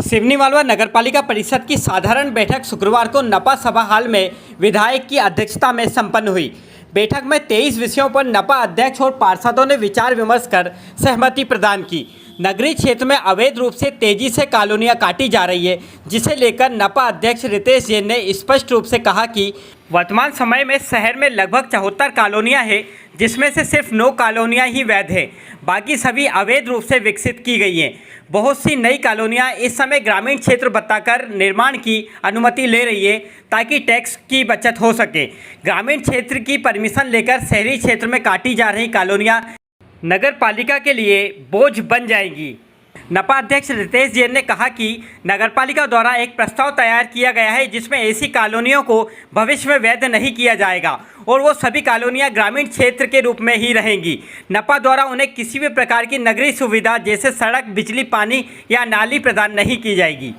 सिवनी मालवा नगरपालिका परिषद की साधारण बैठक शुक्रवार को नपा सभा हाल में विधायक की अध्यक्षता में संपन्न हुई। बैठक में 23 विषयों पर नपा अध्यक्ष और पार्षदों ने विचार विमर्श कर सहमति प्रदान की। नगरीय क्षेत्र में अवैध रूप से तेजी से कॉलोनियां काटी जा रही है, जिसे लेकर नपा अध्यक्ष रितेश जैन ने स्पष्ट रूप से कहा कि वर्तमान समय में शहर में लगभग 74 कॉलोनियां हैं, जिसमें से सिर्फ 9 कॉलोनियां ही वैध हैं, बाकी सभी अवैध रूप से विकसित की गई हैं। बहुत सी नई कॉलोनियां इस समय ग्रामीण क्षेत्र बताकर निर्माण की अनुमति ले रही है, ताकि टैक्स की बचत हो सके। ग्रामीण क्षेत्र की परमिशन लेकर शहरी क्षेत्र में काटी जा रही कॉलोनियां नगर पालिका के लिए बोझ बन जाएंगी। नपा अध्यक्ष रितेश जैन ने कहा कि नगरपालिका द्वारा एक प्रस्ताव तैयार किया गया है, जिसमें ऐसी कॉलोनियों को भविष्य में वैध नहीं किया जाएगा और वो सभी कॉलोनियां ग्रामीण क्षेत्र के रूप में ही रहेंगी। नपा द्वारा उन्हें किसी भी प्रकार की नगरीय सुविधा जैसे सड़क, बिजली, पानी या नाली प्रदान नहीं की जाएगी।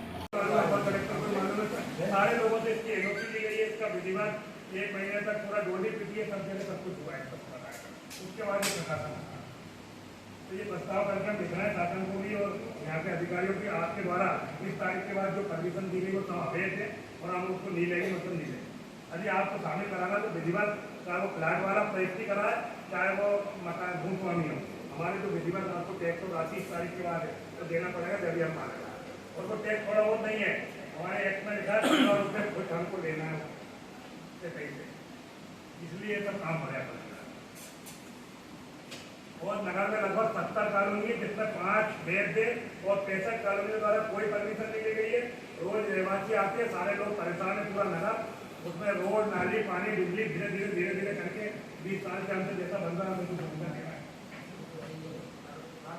तो ये प्रस्ताव करके हम दिख रहे हैं शासन को भी और यहाँ के अधिकारियों की आपके द्वारा इस तारीख के बाद जो परमिशन दी गई वो सब अवैध है और हम उसको नहीं लेंगे, मतलब नहीं लेंगे। यदि आपको शामिल कराना तो विधिवत, चाहे वो फ्लैट वाला प्रयुक्ति कराए, चाहे वो मकान भूस्वामी हो, हमारे जो विधिवत आपको टैक्स और राशि इस तारीख के बाद है तो देना पड़ेगा, जब हम मानेगा। और वो टैक्स थोड़ा बहुत नहीं है, हमारे एक्ट में लिखा है 15 रुपये कुछ हमको देना है पैसे, इसलिए ये सब काम बढ़िया पड़ेगा। और नगर में लगभग 70 कॉलोनी है, जिसमें 5 वैध है और 65 कॉलोनी द्वारा कोई परमिशन नहीं ली गई है। रोज रहवासी आते हैं, सारे लोग परेशान है, पूरा नगर उसमें रोड, नाली, पानी, बिजली धीरे धीरे करके 20 साल के हमसे जैसा बन रहा है हमको समझना नहीं है।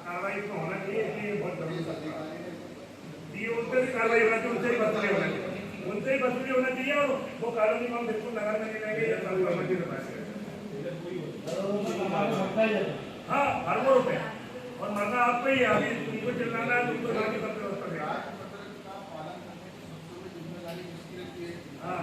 कार्रवाई इसमें होना चाहिए, इसलिए बहुत जरूरी है। उन पर भी कार्रवाई होना चाहिए, उनसे ही वसूली होना चाहिए, उनसे ही वसूली होना चाहिए। और वो कॉलोनी में हम बिल्कुल नगर में नहीं रहेंगे। हाँ, हर रुपए और मरना आपको ही, अभी तुमको चिल्लाना है, तुमको जाके सब व्यवस्था देगा। हाँ,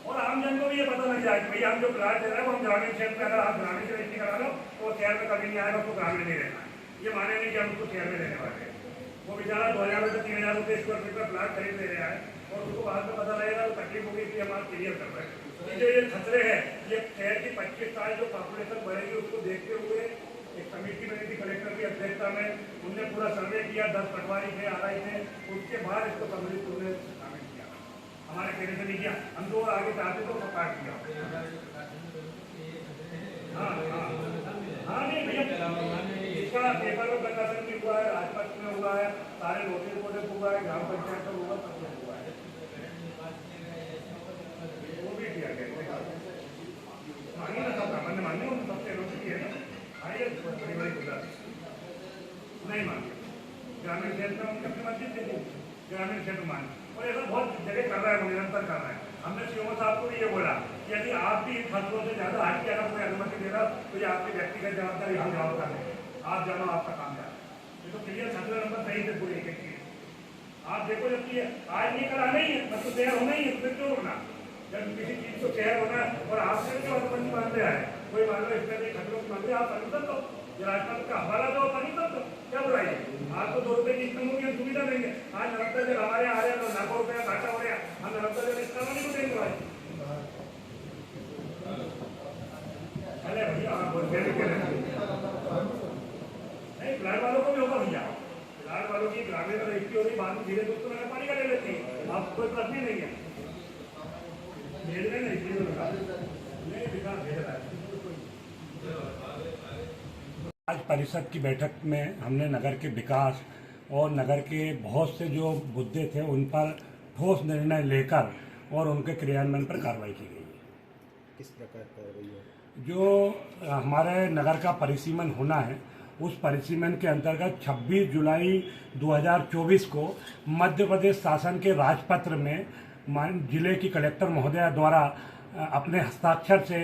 और आम जन को भी ये पता लग जाए कि भैया हम जो प्लाट दे रहे हैं वो हम ग्रामीण क्षेत्र में, अगर आप ग्रामीण से रजिस्ट्री करा लो तो शहर में कभी नहीं आएगा, उसको ग्रामीण नहीं रहना है। ये माने नहीं कि हम उसको शहर में रहने वाले हैं। वो बेचारा 2000 से 3000 रुपये स्क्वायर फीट का प्लाट खरीद ले रहा है और उसको बाद में पता लगेगा तो तकलीफ होगी कि हम आप क्लियर कर रहे हैं। जो ये खतरे हैं, ये शहर की 25 साल जो पॉपुलेशन बढ़ेगी उसको देखते हुए एक कमेटी बनी थी कलेक्टर की अध्यक्षता में, उनने पूरा सर्वे किया, 10 पटवारी थे, आरआई थे, उसके बाद इसको सम्मिलित उन्होंने शामिल किया। हमारे कहने से नहीं किया, हम तो आगे चाहते तो काट किया। हाँ नहीं भैया, इसका पेपर में प्रकाशन भी हुआ है, राजपत्र में हुआ है, सारे नोटिस बोर्ड हुआ है, ग्राम पंचायत में हुआ, सब कुछ हुआ है। नहीं मांगे ग्रामीण क्षेत्र में अपनी मर्जी से ग्रामीण क्षेत्र मांगे, और ऐसा बहुत जगह कर रहा है, निरंतर कर रहा है। हमने सीओ साहब को भी ये बोला कि यदि आप भी इन फसलों से ज्यादा हट के अगर कोई अनुमति दे रहा तो ये आपकी व्यक्तिगत जवाबदारी, हम जवाब कर देंगे, आप जानो, आपका काम जाए। ये तो क्लियर 17 नंबर सही से पूरी एक चीज आप देखो, जबकि आज नहीं करा नहीं है, बस तो तैयार होना ही है, फिर क्यों होना? जब किसी चीज को तैयार होना है और आपसे जो अनुमति मांगते हैं, कोई मान लो इसमें खतरों की मांगते आप अनुमति दो, राजपत्र का हवाला दो, अनुमति दो, क्या बुराई है? आपको 2 रुपए की इनकम होगी, हम सुविधा देंगे। आज नर्मदा जल हमारे आ रहे हैं तो लाखों रुपया घाटा हो रहा है, हम नर्मदा जल इस कॉलोनी को देंगे भाई। अरे भैया आप बोलते नहीं, फ्लैट वालों को भी होगा भैया, फ्लैट वालों की ग्रामीण रजिस्ट्री होगी, बाद में धीरे दोस्तों नगर पालिका ले लेती है, आप कोई प्रश्न नहीं है। भेज रहे नहीं, दिखा भेज रहा है। आज परिषद की बैठक में हमने नगर के विकास और नगर के बहुत से जो मुद्दे थे उन पर ठोस निर्णय लेकर और उनके क्रियान्वयन पर कार्रवाई की गई है। किस प्रकार कार्रवाई है? जो हमारे नगर का परिसीमन होना है, उस परिसीमन के अंतर्गत 26 जुलाई 2024 को मध्य प्रदेश शासन के राजपत्र में जिले की कलेक्टर महोदया द्वारा अपने हस्ताक्षर से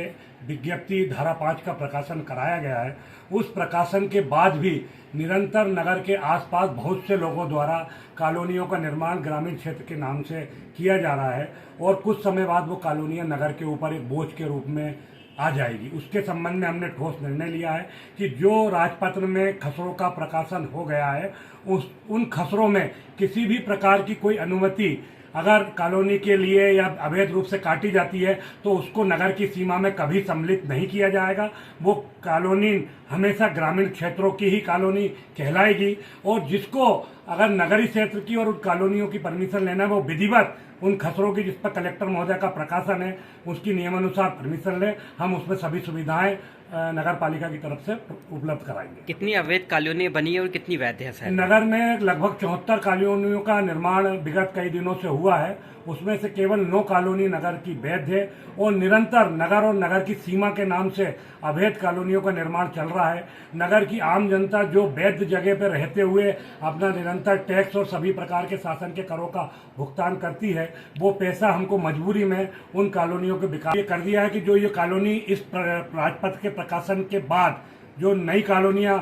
विज्ञप्ति धारा 5 का प्रकाशन कराया गया है। उस प्रकाशन के बाद भी निरंतर नगर के आसपास बहुत से लोगों द्वारा कॉलोनियों का निर्माण ग्रामीण क्षेत्र के नाम से किया जा रहा है और कुछ समय बाद वो कॉलोनियां नगर के ऊपर एक बोझ के रूप में आ जाएगी। उसके संबंध में हमने ठोस निर्णय लिया है कि जो राजपत्र में खसरों का प्रकाशन हो गया है उन खसरों में किसी भी प्रकार की कोई अनुमति अगर कॉलोनी के लिए या अवैध रूप से काटी जाती है तो उसको नगर की सीमा में कभी सम्मिलित नहीं किया जाएगा। वो कॉलोनी हमेशा ग्रामीण क्षेत्रों की ही कॉलोनी कहलाएगी और जिसको अगर नगरीय क्षेत्र की और उन कॉलोनियों की परमिशन लेना है वो विधिवत उन खसरों की जिस पर कलेक्टर महोदय का प्रकाशन है उसकी नियमानुसार परमिशन ले। हम उसमें सभी सुविधाएं नगर पालिका की तरफ से उपलब्ध कराएंगे। कितनी अवैध कॉलोनी बनी है और कितनी वैध है सर? नगर में लगभग 74 कॉलोनियों का निर्माण विगत कई दिनों से हुआ है। उसमें से केवल 9 कॉलोनी नगर की वैध है और निरंतर नगर और नगर की सीमा के नाम से अवैध कॉलोनियों का निर्माण चल रहा है। नगर की आम जनता जो वैध जगह पर रहते हुए अपना निरंतर टैक्स और सभी प्रकार के शासन के करों का भुगतान करती है, वो पैसा हमको मजबूरी में उन कॉलोनियों के विकास कर दिया है कि जो ये कॉलोनी इस राजपथ के प्रकाशन के बाद जो नई कॉलोनियाँ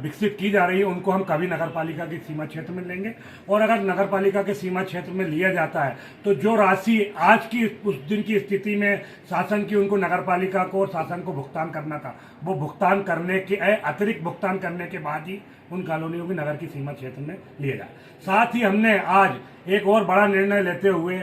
विकसित की जा रही है उनको हम कभी नगर पालिका की सीमा क्षेत्र में लेंगे। और अगर नगर पालिका के सीमा क्षेत्र में लिया जाता है तो जो राशि आज की उस दिन की स्थिति में शासन की उनको नगर पालिका को और शासन को भुगतान करना था, वो भुगतान करने के अतिरिक्त भुगतान करने के बाद ही उन कॉलोनियों की नगर की सीमा क्षेत्र में लिया जाए। साथ ही हमने आज एक और बड़ा निर्णय लेते हुए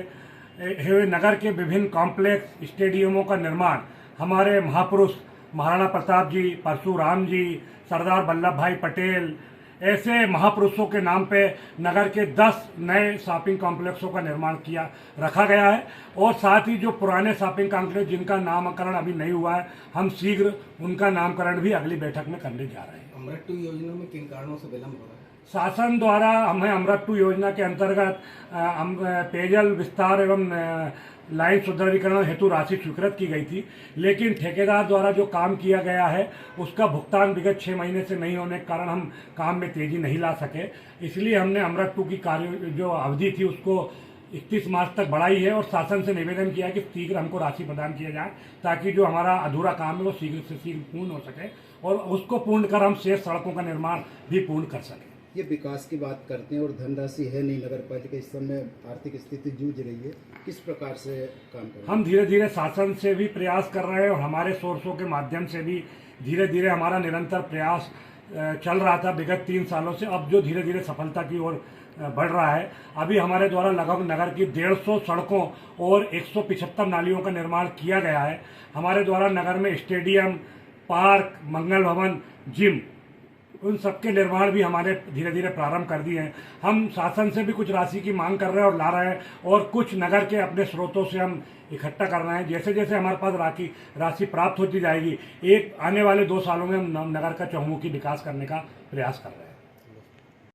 नगर के विभिन्न कॉम्प्लेक्स स्टेडियमों का निर्माण हमारे महापुरुष महाराणा प्रताप जी, परशुराम जी, सरदार वल्लभ भाई पटेल ऐसे महापुरुषों के नाम पे नगर के 10 नए शॉपिंग कॉम्प्लेक्सों का निर्माण रखा गया है। और साथ ही जो पुराने शॉपिंग कॉम्प्लेक्स जिनका नामकरण अभी नहीं हुआ है हम शीघ्र उनका नामकरण भी अगली बैठक में करने जा रहे हैं। अमृत 2 योजना में किन कारणों से विलंब हो रहा है? शासन द्वारा हमें अमृत 2 योजना के अंतर्गत पेयजल विस्तार एवं लाइन सुदृढ़ीकरण हेतु राशि स्वीकृत की गई थी, लेकिन ठेकेदार द्वारा जो काम किया गया है उसका भुगतान विगत 6 महीने से नहीं होने के कारण हम काम में तेजी नहीं ला सके। इसलिए हमने अमृत 2 की कार्य जो अवधि थी उसको 31 मार्च तक बढ़ाई है और शासन से निवेदन किया कि शीघ्र हमको राशि प्रदान किया जाए ताकि जो हमारा अधूरा काम है वो शीघ्र से शीघ्र पूर्ण हो सके और उसको पूर्ण कर हम शेष सड़कों का निर्माण भी पूर्ण कर सकें। ये विकास की बात करते हैं और धनराशि है नहीं, नगर पालिका इस समय आर्थिक स्थिति जूझ रही है, किस प्रकार से काम करें? हम धीरे धीरे शासन से भी प्रयास कर रहे हैं और हमारे सोर्सों के माध्यम से भी धीरे धीरे हमारा निरंतर प्रयास चल रहा था विगत 3 सालों से, अब जो धीरे धीरे सफलता की ओर बढ़ रहा है। अभी हमारे द्वारा लगभग नगर की 150 सड़कों और 175 नालियों का निर्माण किया गया है। हमारे द्वारा नगर में स्टेडियम, पार्क, मंगल भवन, जिम उन सबके निर्माण भी हमारे धीरे धीरे प्रारंभ कर दिए हैं। हम शासन से भी कुछ राशि की मांग कर रहे हैं और ला रहे हैं और कुछ नगर के अपने स्रोतों से हम इकट्ठा कर रहे हैं। जैसे जैसे हमारे पास राशि प्राप्त होती जाएगी आने वाले 2 सालों में हम नगर का चहुमुखी विकास करने का प्रयास कर रहे हैं।